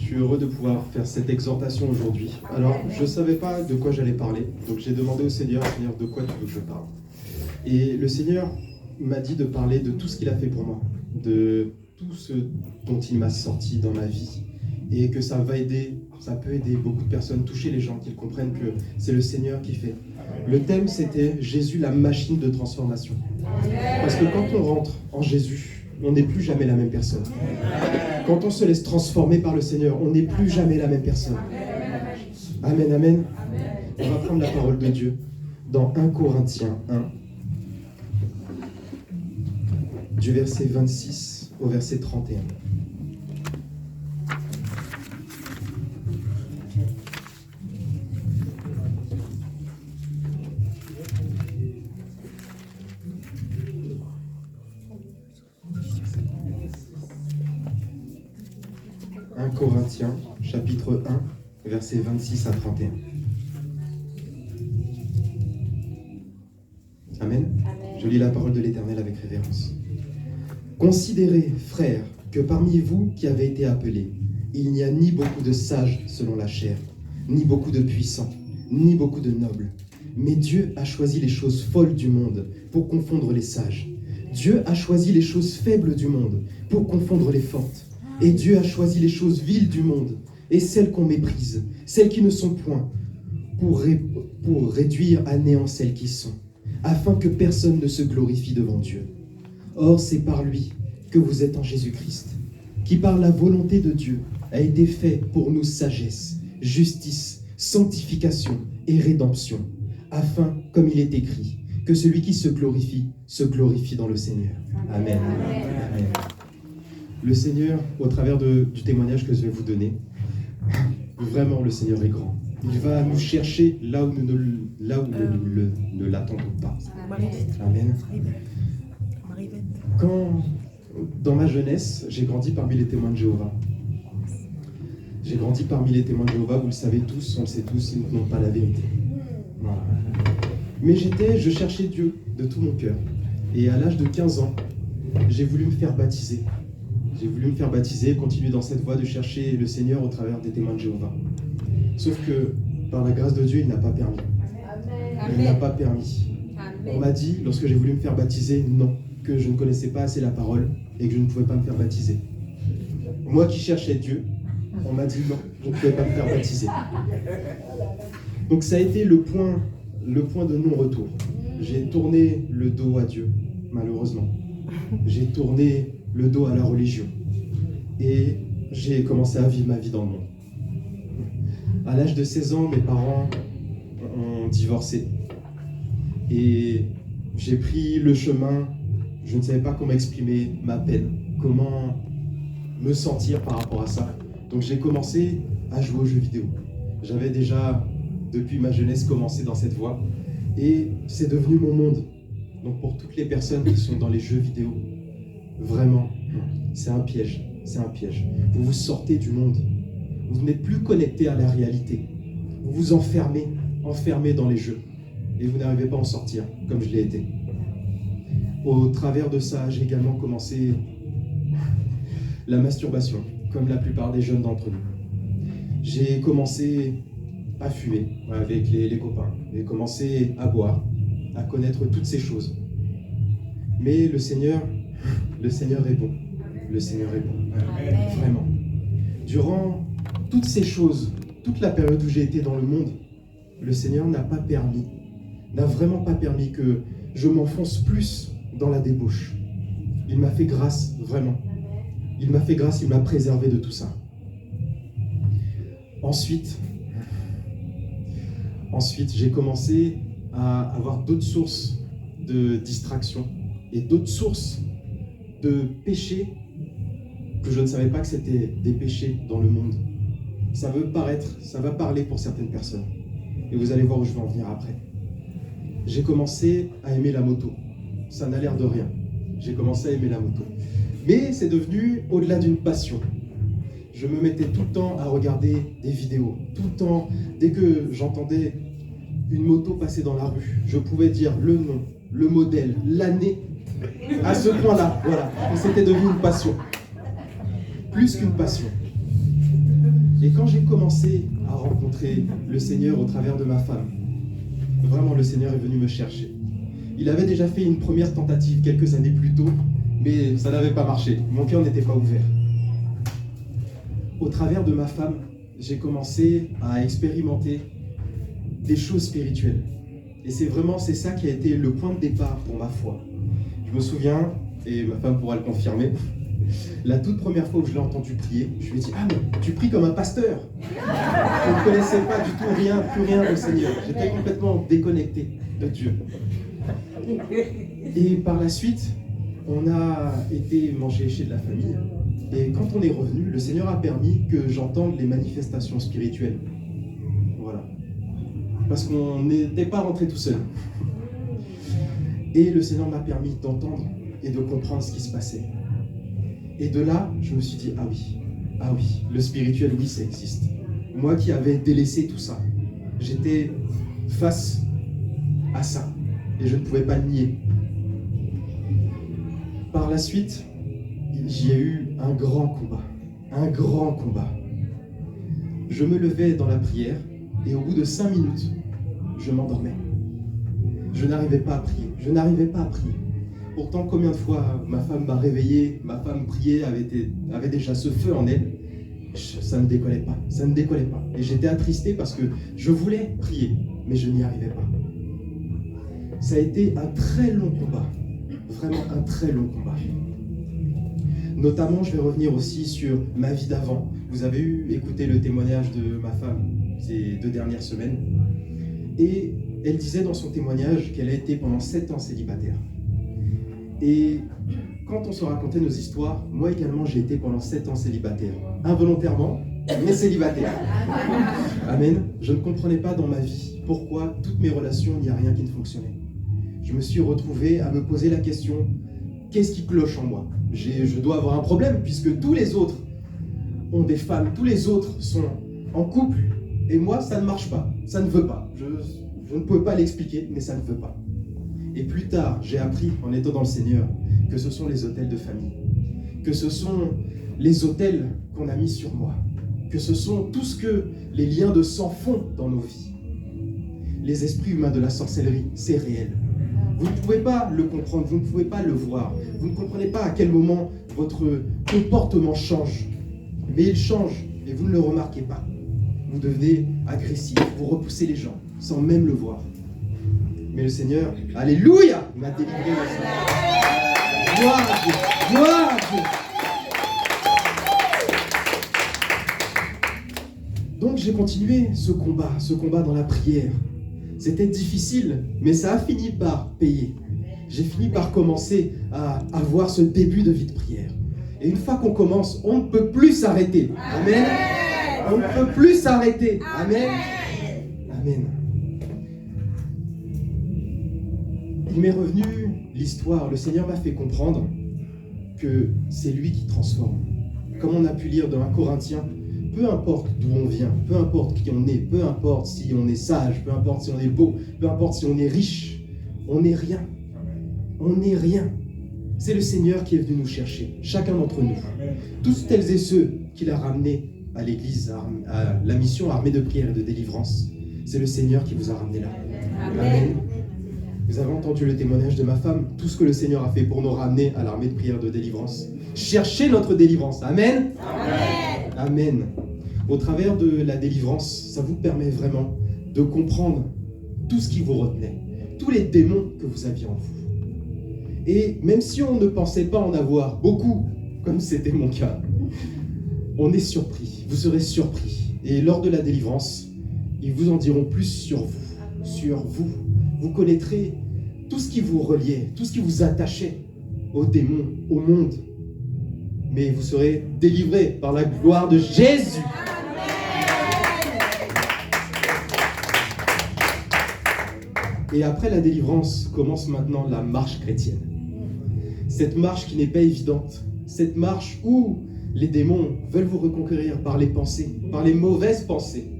suis heureux de pouvoir faire cette exhortation aujourd'hui. Alors, je ne savais pas de quoi j'allais parler, donc j'ai demandé au Seigneur, Seigneur, de quoi tu veux que je parle? Et le Seigneur m'a dit de parler de tout ce qu'il a fait pour moi, de tout ce dont il m'a sorti dans ma vie, et que ça peut aider beaucoup de personnes, toucher les gens, qu'ils comprennent que c'est le Seigneur qui fait. Le thème, c'était Jésus, la machine de transformation. Parce que quand on rentre en Jésus, on n'est plus jamais la même personne. Quand on se laisse transformer par le Seigneur, on n'est plus jamais la même personne. Amen, amen. On va prendre la parole de Dieu dans 1 Corinthiens 1, du verset 26 au verset 31. Corinthiens, chapitre 1, versets 26 à 31. Amen. Je lis la parole de l'Éternel avec révérence. Considérez, frères, que parmi vous qui avez été appelés, il n'y a ni beaucoup de sages selon la chair, ni beaucoup de puissants, ni beaucoup de nobles. Mais Dieu a choisi les choses folles du monde pour confondre les sages. Dieu a choisi les choses faibles du monde pour confondre les fortes. Et Dieu a choisi les choses viles du monde et celles qu'on méprise, celles qui ne sont point, pour réduire à néant celles qui sont, afin que personne ne se glorifie devant Dieu. Or, c'est par lui que vous êtes en Jésus-Christ, qui par la volonté de Dieu a été fait pour nous sagesse, justice, sanctification et rédemption, afin, comme il est écrit, que celui qui se glorifie dans le Seigneur. Amen. Amen. Le Seigneur, au travers du témoignage que je vais vous donner, vraiment le Seigneur est grand. Il va nous chercher là où nous ne l'attendons pas. Amen. Quand, dans ma jeunesse, j'ai grandi parmi les témoins de Jéhovah. J'ai grandi parmi les témoins de Jéhovah, vous le savez tous, on le sait tous, ils n'ont pas la vérité. Voilà. Mais je cherchais Dieu de tout mon cœur. Et à l'âge de 15 ans, j'ai voulu me faire baptiser. J'ai voulu me faire baptiser, continuer dans cette voie de chercher le Seigneur au travers des témoins de Jéhovah. Sauf que, par la grâce de Dieu, il n'a pas permis. Il n'a pas permis. On m'a dit, lorsque j'ai voulu me faire baptiser, non, que je ne connaissais pas assez la parole et que je ne pouvais pas me faire baptiser. Moi qui cherchais Dieu, on m'a dit non, je ne pouvais pas me faire baptiser. Donc ça a été le point de non-retour. J'ai tourné le dos à Dieu, malheureusement. J'ai tourné le dos à la religion. Et j'ai commencé à vivre ma vie dans le monde. À l'âge de 16 ans, mes parents ont divorcé. Et j'ai pris le chemin, je ne savais pas comment exprimer ma peine, comment me sentir par rapport à ça. Donc j'ai commencé à jouer aux jeux vidéo. J'avais déjà, depuis ma jeunesse, commencé dans cette voie. Et c'est devenu mon monde. Donc pour toutes les personnes qui sont dans les jeux vidéo, vraiment, c'est un piège, c'est un piège. Vous vous sortez du monde, vous n'êtes plus connecté à la réalité. Vous vous enfermez dans les jeux, et vous n'arrivez pas à en sortir, comme je l'ai été. Au travers de ça, j'ai également commencé la masturbation, comme la plupart des jeunes d'entre nous. J'ai commencé à fumer avec les copains, j'ai commencé à boire, à connaître toutes ces choses. Mais le Seigneur est bon. Le Seigneur est bon. Amen. Vraiment. Durant toutes ces choses, toute la période où j'ai été dans le monde, le Seigneur n'a vraiment pas permis que je m'enfonce plus dans la débauche. Il m'a fait grâce, vraiment. Il m'a fait grâce, il m'a préservé de tout ça. Ensuite, j'ai commencé à avoir d'autres sources de distraction et d'autres sources de péchés que je ne savais pas que c'était des péchés dans le monde. Ça va parler pour certaines personnes. Et vous allez voir où je vais en venir après. J'ai commencé à aimer la moto. Ça n'a l'air de rien. J'ai commencé à aimer la moto. Mais c'est devenu au-delà d'une passion. Je me mettais tout le temps à regarder des vidéos. Tout le temps, dès que j'entendais une moto passer dans la rue, je pouvais dire le nom, le modèle, l'année. À ce point-là, voilà. Et c'était devenu une passion. Plus qu'une passion. Et quand j'ai commencé à rencontrer le Seigneur au travers de ma femme, vraiment le Seigneur est venu me chercher. Il avait déjà fait une première tentative quelques années plus tôt, mais ça n'avait pas marché. Mon cœur n'était pas ouvert. Au travers de ma femme, j'ai commencé à expérimenter des choses spirituelles. Et c'est ça qui a été le point de départ pour ma foi. Je me souviens, et ma femme pourra le confirmer, la toute première fois où je l'ai entendu prier, je lui ai dit « Ah, mais tu pries comme un pasteur !» Je ne connaissais pas du tout plus rien au Seigneur. J'étais complètement déconnecté de Dieu. Et par la suite, on a été manger chez de la famille. Et quand on est revenu, le Seigneur a permis que j'entende les manifestations spirituelles. Voilà. Parce qu'on n'était pas rentré tout seul. Et le Seigneur m'a permis d'entendre et de comprendre ce qui se passait. Et de là, je me suis dit, ah oui, le spirituel, oui, ça existe. Moi qui avais délaissé tout ça, j'étais face à ça. Et je ne pouvais pas le nier. Par la suite, j'y ai eu un grand combat. Je me levais dans la prière et au bout de 5 minutes, je m'endormais. Je n'arrivais pas à prier. Pourtant, combien de fois ma femme m'a réveillé, ma femme priait, avait déjà ce feu en elle, ça ne décollait pas. Et j'étais attristé parce que je voulais prier, mais je n'y arrivais pas. Ça a été un très long combat, vraiment un très long combat. Notamment, je vais revenir aussi sur ma vie d'avant. Vous avez écouté le témoignage de ma femme ces 2 dernières semaines. Et elle disait dans son témoignage qu'elle a été pendant 7 ans célibataire. Et quand on se racontait nos histoires, moi également j'ai été pendant 7 ans célibataire. Involontairement, mais célibataire. Amen. Je ne comprenais pas dans ma vie pourquoi toutes mes relations, il n'y a rien qui ne fonctionnait. Je me suis retrouvé à me poser la question, qu'est-ce qui cloche en moi ? Je dois avoir un problème puisque tous les autres ont des femmes, tous les autres sont en couple et moi ça ne marche pas, ça ne veut pas. Je ne peux pas l'expliquer, mais ça ne veut pas. Et plus tard, j'ai appris en étant dans le Seigneur que ce sont les autels de famille, que ce sont les autels qu'on a mis sur moi, que ce sont tout ce que les liens de sang font dans nos vies. Les esprits humains de la sorcellerie, c'est réel. Vous ne pouvez pas le comprendre, vous ne pouvez pas le voir. Vous ne comprenez pas à quel moment votre comportement change. Mais il change et vous ne le remarquez pas. Vous devenez agressif, vous repoussez les gens sans même le voir. Mais le Seigneur, alléluia, m'a délivré de ça. Gloire à Dieu, gloire à Dieu. Donc j'ai continué ce combat dans la prière. C'était difficile, mais ça a fini par payer. J'ai fini par commencer à avoir ce début de vie de prière. Et une fois qu'on commence, on ne peut plus s'arrêter. Amen. On ne peut plus s'arrêter. Amen. Amen. Il m'est revenu l'histoire. Le Seigneur m'a fait comprendre que c'est lui qui transforme. Comme on a pu lire dans 1 Corinthiens, peu importe d'où on vient, peu importe qui on est, peu importe si on est sage, peu importe si on est beau, peu importe si on est riche, on n'est rien. On n'est rien. C'est le Seigneur qui est venu nous chercher, chacun d'entre nous. Tous celles et ceux qu'il a ramenés à l'église, à la mission armée de prière et de délivrance, c'est le Seigneur qui vous a ramenés là. Amen. Vous avez entendu le témoignage de ma femme, tout ce que le Seigneur a fait pour nous ramener à l'armée de prière et de délivrance. Cherchez notre délivrance. Amen. Amen. Amen. Au travers de la délivrance, ça vous permet vraiment de comprendre tout ce qui vous retenait, tous les démons que vous aviez en vous. Et même si on ne pensait pas en avoir beaucoup, comme c'était mon cas, on est surpris, vous serez surpris. Et lors de la délivrance, ils vous en diront plus sur vous. Vous connaîtrez tout ce qui vous reliait, tout ce qui vous attachait aux démons, au monde. Mais vous serez délivrés par la gloire de Jésus. Et après la délivrance, commence maintenant la marche chrétienne. Cette marche qui n'est pas évidente, cette marche où les démons veulent vous reconquérir par les pensées, par les mauvaises pensées,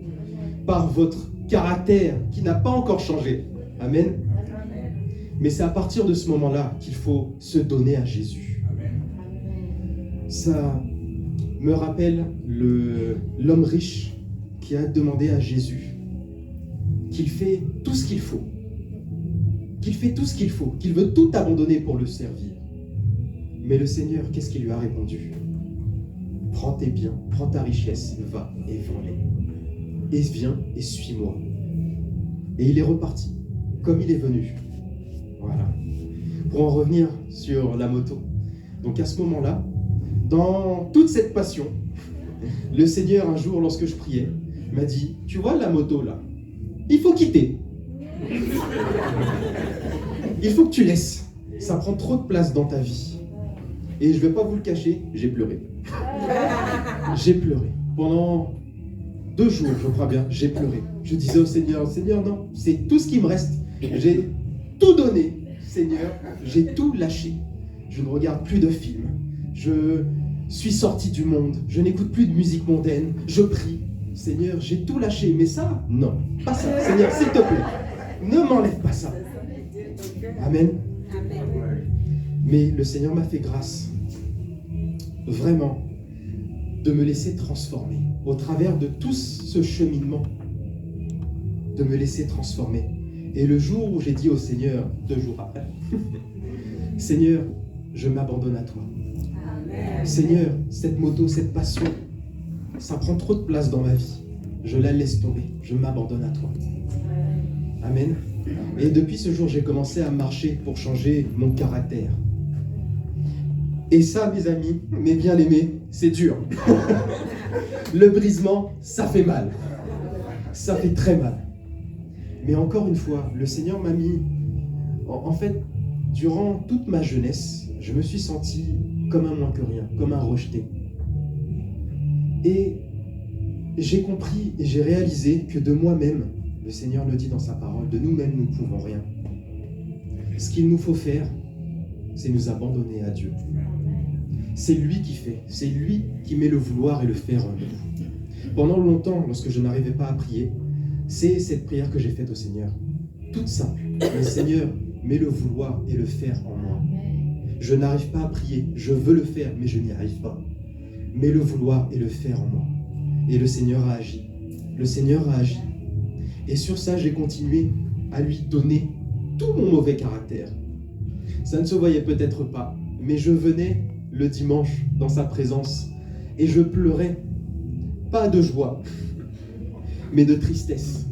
par votre caractère qui n'a pas encore changé. Amen. Mais c'est à partir de ce moment-là qu'il faut se donner à Jésus. Ça, me rappelle l'homme riche qui a demandé à Jésus qu'il fait tout ce qu'il faut, qu'il veut tout abandonner pour le servir. Mais le Seigneur, qu'est-ce qu'il lui a répondu? Prends tes biens, prends ta richesse, va et vends-les. Et viens et suis-moi. Et il est reparti, comme il est venu. Voilà. Pour en revenir sur la moto. Donc à ce moment-là, dans toute cette passion, le Seigneur, un jour, lorsque je priais, m'a dit, tu vois la moto là, il faut quitter. Il faut que tu laisses. Ça prend trop de place dans ta vie. Et je ne vais pas vous le cacher, j'ai pleuré. J'ai pleuré. Pendant 2 jours, je crois bien, j'ai pleuré. Je disais au Seigneur, Seigneur, non, c'est tout ce qui me reste. J'ai tout donné, Seigneur. J'ai tout lâché. Je ne regarde plus de films. Je suis sorti du monde. Je n'écoute plus de musique mondaine. Je prie. Seigneur, j'ai tout lâché. Mais ça, non. Pas ça. Seigneur, s'il te plaît, ne m'enlève pas ça. Amen. Mais le Seigneur m'a fait grâce, vraiment, de me laisser transformer au travers de tout ce cheminement, de me laisser transformer. Et le jour où j'ai dit au Seigneur, 2 jours après, Seigneur, je m'abandonne à toi. Amen. Seigneur, cette moto, cette passion, ça prend trop de place dans ma vie. Je la laisse tomber, je m'abandonne à toi. Amen. Et depuis ce jour, j'ai commencé à marcher pour changer mon caractère. Et ça, mes amis, mes bien-aimés, c'est dur. Le brisement, ça fait mal. Ça fait très mal. Mais encore une fois, le Seigneur m'a mis... En fait, durant toute ma jeunesse, je me suis senti comme un moins que rien, comme un rejeté. Et j'ai compris et j'ai réalisé que de moi-même, le Seigneur le dit dans sa parole, de nous-mêmes, nous ne pouvons rien. Ce qu'il nous faut faire, c'est nous abandonner à Dieu. C'est lui qui fait, c'est lui qui met le vouloir et le faire en nous. Pendant longtemps, lorsque je n'arrivais pas à prier, c'est cette prière que j'ai faite au Seigneur. Toute simple. Mais Seigneur, mets le vouloir et le faire en moi. Je n'arrive pas à prier, je veux le faire, mais je n'y arrive pas. Mets le vouloir et le faire en moi. Et le Seigneur a agi. Le Seigneur a agi. Et sur ça, j'ai continué à lui donner tout mon mauvais caractère. Ça ne se voyait peut-être pas, mais je venais le dimanche dans sa présence et je pleurais, pas de joie, mais de tristesse.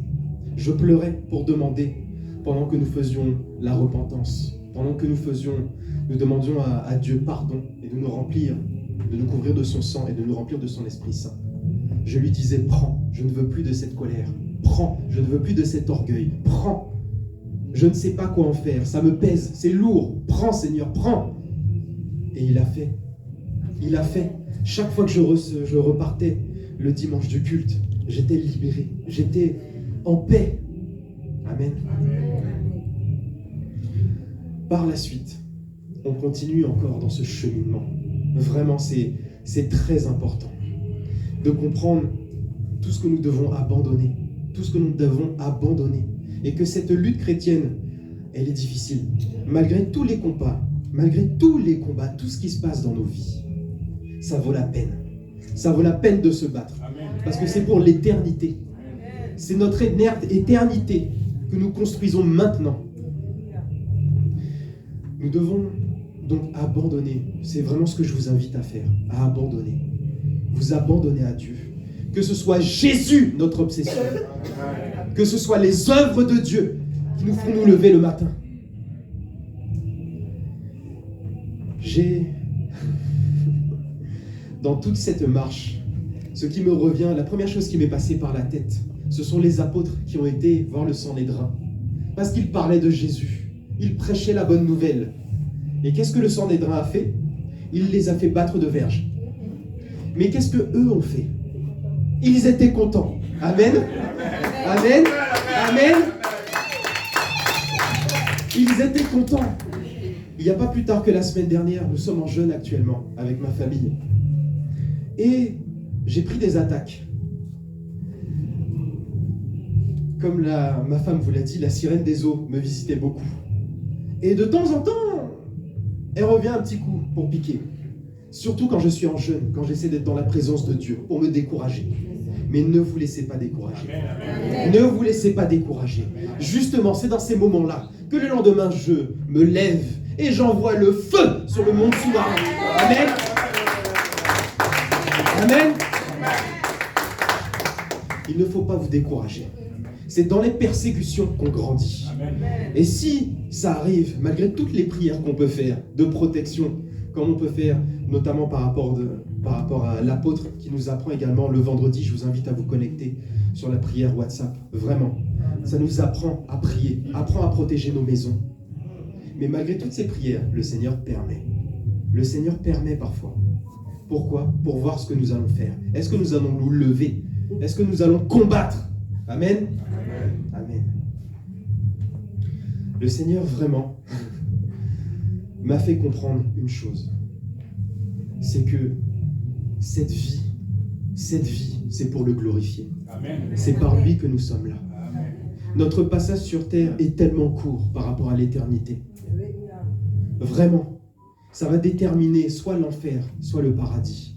Je pleurais pour demander, pendant que nous faisions la repentance, pendant que nous demandions à Dieu pardon et de nous remplir, de nous couvrir de son sang et de nous remplir de son Esprit Saint. Je lui disais, prends, je ne veux plus de cette colère. Prends, je ne veux plus de cet orgueil. Prends, je ne sais pas quoi en faire, ça me pèse, c'est lourd. Prends, Seigneur, prends. Et il a fait. Il a fait. Chaque fois que je repartais le dimanche du culte, j'étais libéré, j'étais en paix. Amen. Par la suite, on continue encore dans ce cheminement. Vraiment, c'est très important de comprendre tout ce que nous devons abandonner. Tout ce que nous devons abandonner. Et que cette lutte chrétienne, elle est difficile. Malgré tous les combats, tout ce qui se passe dans nos vies, ça vaut la peine. Ça vaut la peine de se battre. Parce que c'est pour l'éternité. C'est notre éternité que nous construisons maintenant. Nous devons donc abandonner. C'est vraiment ce que je vous invite à faire. À abandonner. Vous abandonner à Dieu. Que ce soit Jésus, notre obsession. Que ce soit les œuvres de Dieu qui nous font nous lever le matin. Dans toute cette marche, ce qui me revient, la première chose qui m'est passée par la tête, ce sont les apôtres qui ont été voir le Sanhédrin. Parce qu'ils parlaient de Jésus. Ils prêchaient la bonne nouvelle. Et qu'est-ce que le Sanhédrin a fait? Il les a fait battre de verge. Mais qu'est-ce que eux ont fait? Ils étaient contents. Amen. Amen. Amen. Ils étaient contents. Il n'y a pas plus tard que la semaine dernière, nous sommes en jeûne actuellement avec ma famille. Et j'ai pris des attaques. Comme ma femme vous l'a dit, la sirène des eaux me visitait beaucoup. Et de temps en temps, elle revient un petit coup pour piquer. Surtout quand je suis en jeûne, quand j'essaie d'être dans la présence de Dieu, pour me décourager. Mais ne vous laissez pas décourager. Ne vous laissez pas décourager. Justement, c'est dans ces moments-là que le lendemain, je me lève et j'envoie le feu sur le monde sous-marin. Amen. Amen. Il ne faut pas vous décourager. C'est dans les persécutions qu'on grandit. Et si ça arrive, malgré toutes les prières qu'on peut faire de protection, comme on peut faire notamment par rapport à l'apôtre qui nous apprend également le vendredi, je vous invite à vous connecter sur la prière WhatsApp. Vraiment, ça nous apprend à prier, apprend à protéger nos maisons. Mais malgré toutes ces prières, le Seigneur permet. Le Seigneur permet parfois. Pourquoi? Pour voir ce que nous allons faire. Est-ce que nous allons nous lever? Est-ce que nous allons combattre? Amen. Amen. Le Seigneur vraiment m'a fait comprendre une chose. C'est que cette vie, c'est pour le glorifier. Amen. C'est par lui que nous sommes là. Amen. Notre passage sur terre est tellement court par rapport à l'éternité. Vraiment, ça va déterminer soit l'enfer, soit le paradis.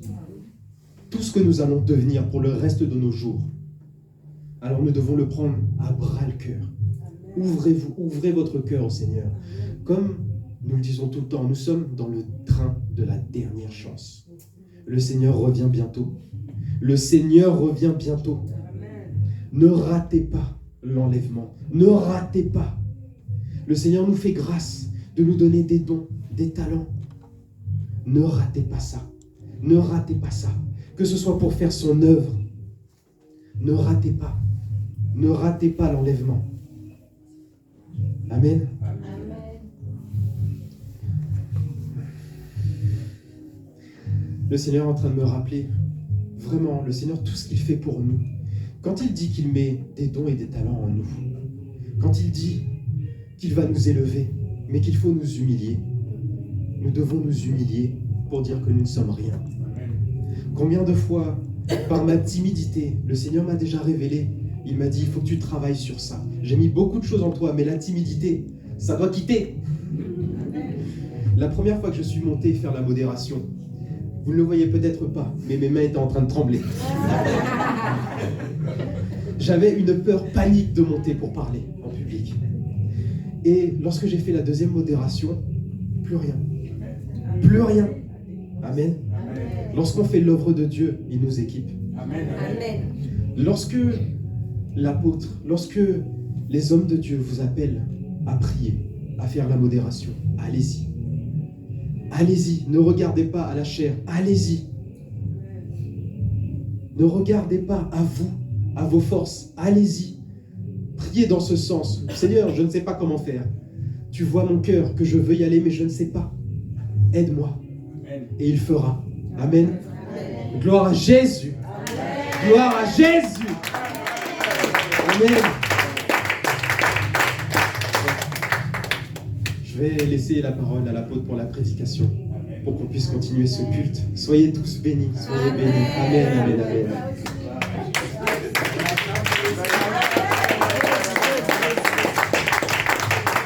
Tout ce que nous allons devenir pour le reste de nos jours. Alors nous devons le prendre à bras le cœur. Ouvrez votre cœur au Seigneur. Comme nous le disons tout le temps, nous sommes dans le train de la dernière chance. Le Seigneur revient bientôt. Le Seigneur revient bientôt. Ne ratez pas l'enlèvement. Ne ratez pas. Le Seigneur nous fait grâce de nous donner des dons, des talents. Ne ratez pas ça. Ne ratez pas ça. Que ce soit pour faire son œuvre. Ne ratez pas. Ne ratez pas l'enlèvement. Amen. Le Seigneur est en train de me rappeler, vraiment, le Seigneur, tout ce qu'il fait pour nous. Quand il dit qu'il met des dons et des talents en nous, quand il dit qu'il va nous élever, mais qu'il faut nous humilier, nous devons nous humilier pour dire que nous ne sommes rien. Combien de fois, par ma timidité, le Seigneur m'a déjà révélé, il m'a dit, il faut que tu travailles sur ça. J'ai mis beaucoup de choses en toi, mais la timidité, ça doit quitter. La première fois que je suis monté faire la modération, vous ne le voyez peut-être pas, mais mes mains étaient en train de trembler. J'avais une peur panique de monter pour parler en public. Et lorsque j'ai fait la deuxième modération, plus rien. Plus rien. Amen. Lorsqu'on fait l'œuvre de Dieu, il nous équipe. Amen. Lorsque l'apôtre, lorsque les hommes de Dieu vous appellent à prier, à faire la modération, allez-y. Allez-y, ne regardez pas à la chair, allez-y. Ne regardez pas à vous, à vos forces, allez-y. Priez dans ce sens. Seigneur, je ne sais pas comment faire. Tu vois mon cœur, que je veux y aller, mais je ne sais pas. Aide-moi. Et il fera. Amen. Gloire à Jésus. Gloire à Jésus. Amen. Je vais laisser la parole à l'apôtre pour la prédication, pour qu'on puisse continuer ce culte. Soyez tous bénis, soyez bénis. Amen, amen, amen.